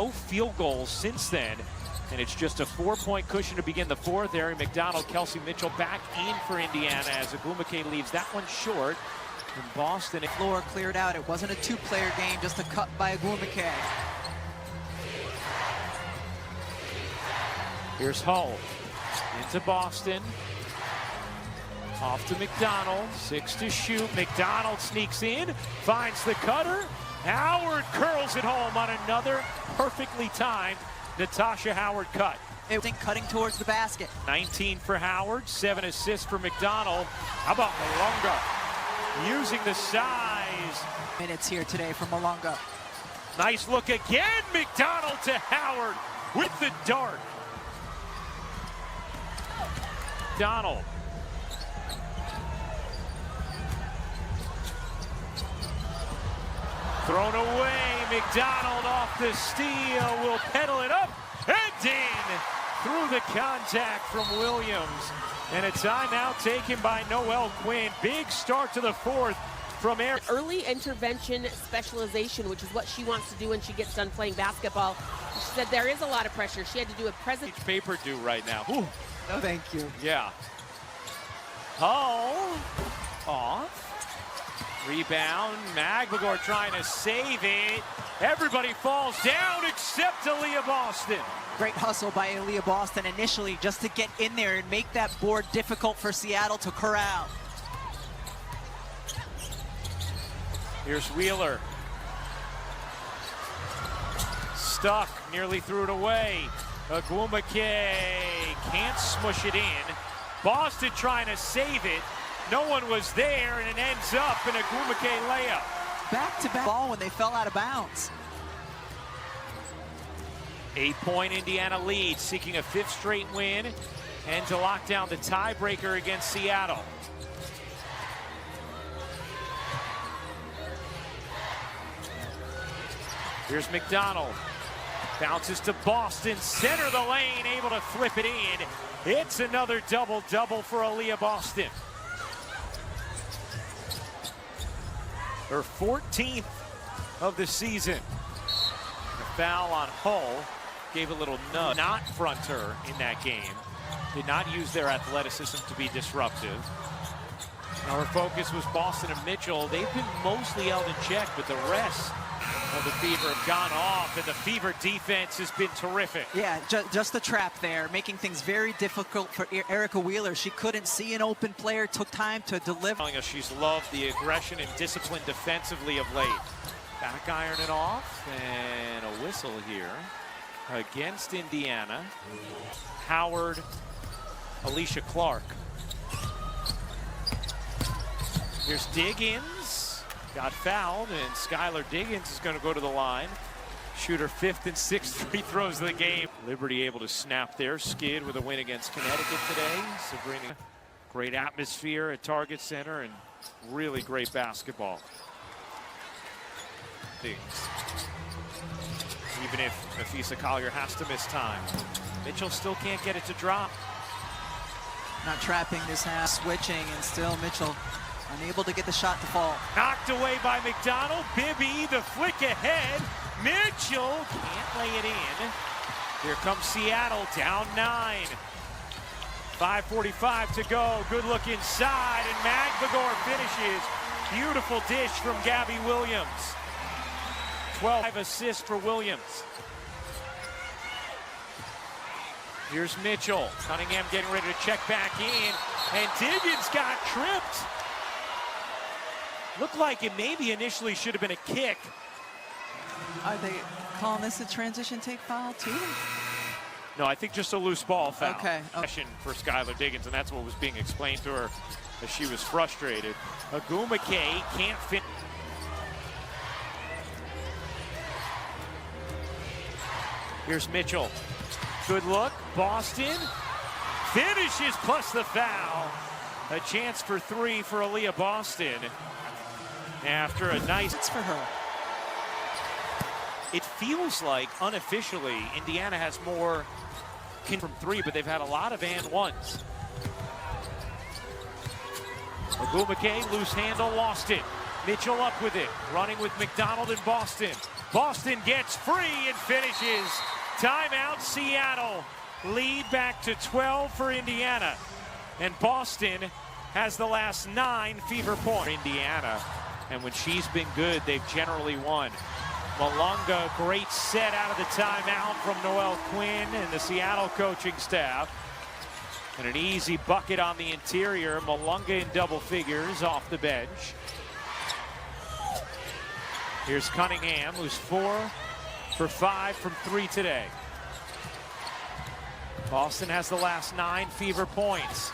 no field goals since then. And it's just a 4-point cushion to begin the fourth. Ari McDonald, Kelsey Mitchell back in for Indiana as Ogwumike leaves that one short. And Boston. Floor cleared out. It wasn't a two-player game, just a cut by Ogwumike. Here's Hull into Boston. Off to McDonald, 6 to shoot. McDonald sneaks in, finds the cutter. Howard curls it home on another perfectly timed Natasha Howard cut. It was cutting towards the basket. 19 for Howard, 7 assists for McDonald. How about Malonga using the size? Minutes here today from Malonga. Nice look again, McDonald to Howard with the dart. McDonald. Thrown away, McDonald off the steal, will pedal it up and in through the contact from Williams. And a timeout taken by Noelle Quinn. Big start to the fourth from Aaron. Early intervention specialization, which is what she wants to do when she gets done playing basketball. She said there is a lot of pressure. She had to do a present. Paper do right now. Ooh. No, thank you. Yeah. Hull off. Rebound, Magligor trying to save it. Everybody falls down except Aaliyah Boston. Great hustle by Aaliyah Boston initially just to get in there and make that board difficult for Seattle to corral. Here's Wheeler. Stuck, nearly threw it away. Ogwumike can't smush it in. Boston trying to save it. No one was there, and it ends up in a Ogwumike layup. Back-to-back ball when they fell out of bounds. 8-point Indiana lead, seeking a 5th straight win and to lock down the tiebreaker against Seattle. Here's McDonald. Bounces to Boston, center of the lane, able to flip it in. It's another double-double for Aaliyah Boston. Her 14th of the season. The foul on Hull gave a little nudge. Not front her in that game. Did not use their athleticism to be disruptive. Our focus was Boston and Mitchell. They've been mostly held in check, but the rest of the Fever have gone off, and the Fever defense has been terrific. Yeah, just the trap there, making things very difficult for Erica Wheeler. She couldn't see an open player, took time to deliver. Telling us she's loved the aggression and discipline defensively of late. Back iron it off, and a whistle here against Indiana. Howard, Alicia Clark. Here's Diggins. Got fouled, and Skylar Diggins is going to go to the line. Shoot her 5th and 6th free throws of the game. Liberty able to snap their skid with a win against Connecticut today. Sabrina, great atmosphere at Target Center and really great basketball. Even if Nafisa Collier has to miss time, Mitchell still can't get it to drop. Not trapping this half, switching, and still Mitchell unable to get the shot to fall. Knocked away by McDonald. Bibby, the flick ahead. Mitchell can't lay it in. Here comes Seattle, down 9. 5:45 to go. Good look inside, and Magligor finishes. Beautiful dish from Gabby Williams. 12 assists for Williams. Here's Mitchell. Cunningham getting ready to check back in, and Diggins got tripped. Looked like it maybe initially should have been a kick. Are they calling this a transition take foul too? No, I think just a loose ball foul. Okay. For Skylar Diggins, and that's what was being explained to her as she was frustrated. Ogwumike can't fit. Here's Mitchell. Good look. Boston finishes plus the foul. A chance for 3 for Aaliyah Boston. After a nice... It's for her. It feels like, unofficially, Indiana has more from 3, but they've had a lot of and ones. Ogwumike, loose handle, lost it. Mitchell up with it, running with McDonald and Boston. Boston gets free and finishes. Timeout, Seattle. Lead back to 12 for Indiana. And Boston has the last 9 fever points. Indiana, and when she's been good, they've generally won. Malunga, great set out of the timeout from Noelle Quinn and the Seattle coaching staff. And an easy bucket on the interior. Malunga in double figures off the bench. Here's Cunningham, who's 4 for 5 from 3 today. Boston has the last 9 fever points.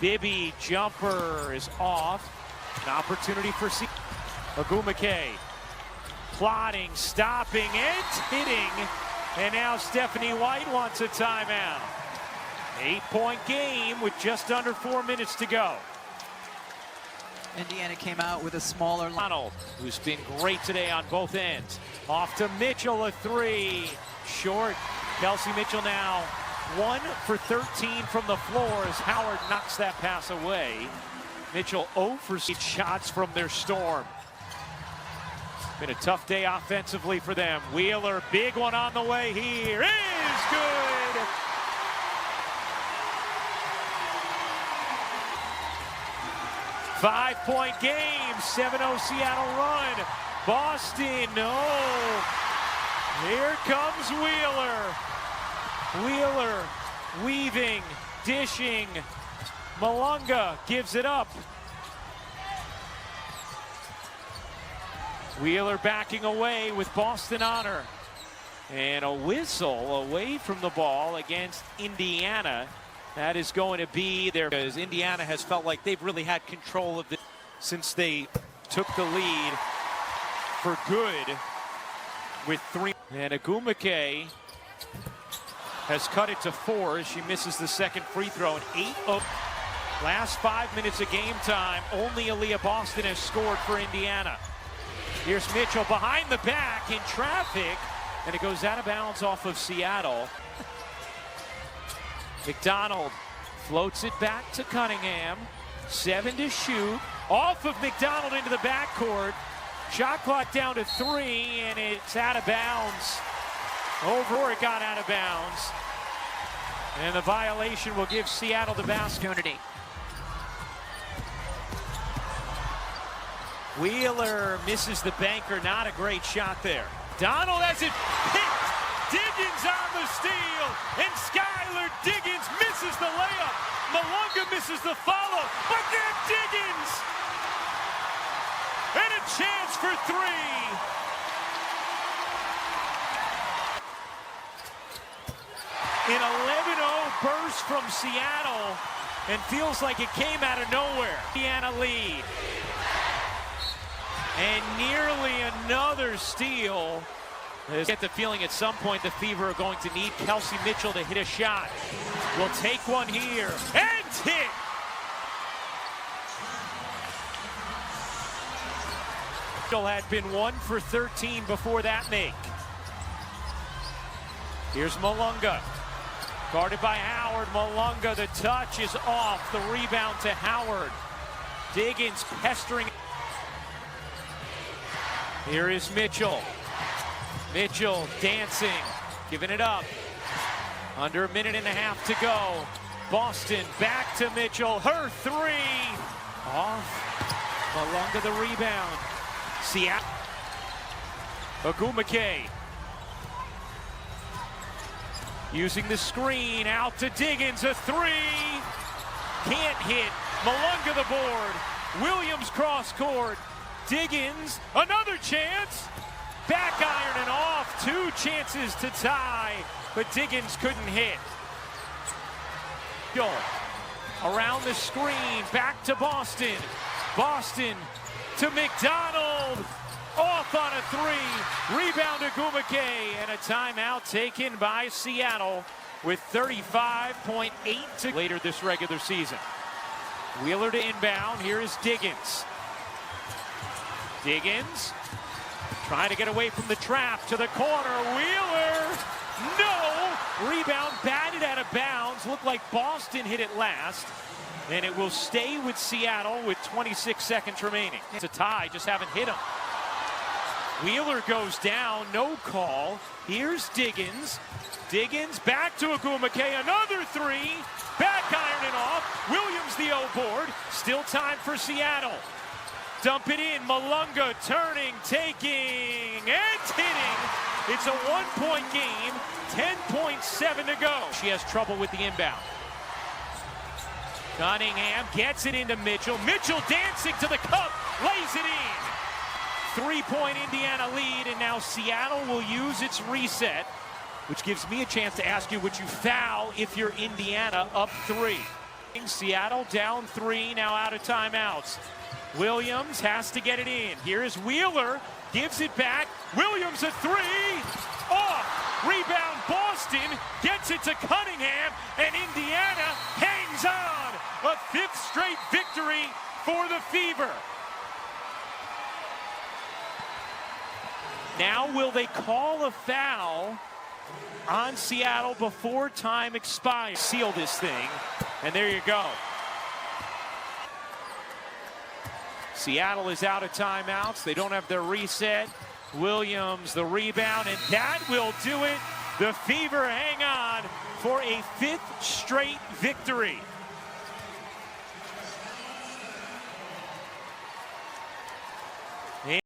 Bibby jumper is off. An opportunity for Ogumake. Plotting, stopping, and hitting. And now Stephanie White wants a timeout. 8-point game with just under 4 minutes to go. Indiana came out with a smaller line. Who's been great today on both ends. Off to Mitchell, a 3. Short. Kelsey Mitchell now 1 for 13 from the floor as Howard knocks that pass away. Mitchell 0 for 6 shots from their storm. Been a tough day offensively for them. Wheeler, big one on the way here. Is good. Five-point game, 7-0 Seattle run. Boston, no. Here comes Wheeler. Wheeler weaving, dishing. Malunga gives it up. Wheeler backing away with Boston honor. And a whistle away from the ball against Indiana. That is going to be there because Indiana has felt like they've really had control of this since they took the lead for good with 3. And Ogumake has cut it to 4 as she misses the second free throw. And 8-0. Last 5 minutes of game time. Only Aaliyah Boston has scored for Indiana. Here's Mitchell behind the back in traffic. And it goes out of bounds off of Seattle. McDonald floats it back to Cunningham. 7 to shoot. Off of McDonald into the backcourt. Shot clock down to 3, and it's out of bounds. Over, it got out of bounds. And the violation will give Seattle the opportunity. Wheeler misses the banker. Not a great shot there. Donald has it picked. Diggins on the steal, and Skylar Diggins misses the layup. Malunga misses the follow, but then Diggins! And a chance for 3. An 11-0 burst from Seattle, and feels like it came out of nowhere. Indiana lead. And nearly another steal. I get the feeling at some point the Fever are going to need Kelsey Mitchell to hit a shot. We'll take one here and hit. Mitchell had been 1 for 13 before that make. Here's Malunga. Guarded by Howard. Malunga, the touch is off. The rebound to Howard. Diggins pestering. Here is Mitchell. Mitchell dancing, giving it up. Under a minute and a half to go. Boston back to Mitchell. Her 3. Off. Malunga the rebound. Seattle. Ogumake. Using the screen. Out to Diggins. A 3. Can't hit. Malunga the board. Williams cross court. Diggins. Another chance. Back iron and off. 2 chances to tie, but Diggins couldn't hit. Around the screen, back to Boston. Boston to McDonald. Off on a 3. Rebound to Ogumake, and a timeout taken by Seattle with 35.8 to later this regular season. Wheeler to inbound. Here is Diggins. Diggins. Trying to get away from the trap to the corner. Wheeler, no! Rebound batted out of bounds. Looked like Boston hit it last. And it will stay with Seattle with 26 seconds remaining. It's a tie, just haven't hit him. Wheeler goes down, no call. Here's Diggins. Diggins back to Agumake, another three. Back ironing off. Williams the O-board. Still time for Seattle. Dump it in. Malunga turning, taking, and hitting. It's a 1-point game. 10.7 to go. She has trouble with the inbound. Cunningham gets it into Mitchell. Mitchell dancing to the cup, lays it in. 3-point Indiana lead, and now Seattle will use its reset, which gives me a chance to ask you, would you foul if you're Indiana up 3? Seattle down 3, now out of timeouts. Williams has to get it in. Here's Wheeler, gives it back. Williams a 3, off. Rebound Boston, gets it to Cunningham, and Indiana hangs on. A 5th straight victory for the Fever. Now will they call a foul on Seattle before time expires? Seal this thing, and there you go. Seattle is out of timeouts. They don't have their reset. Williams the rebound, and that will do it. The Fever hang on for a 5th straight victory.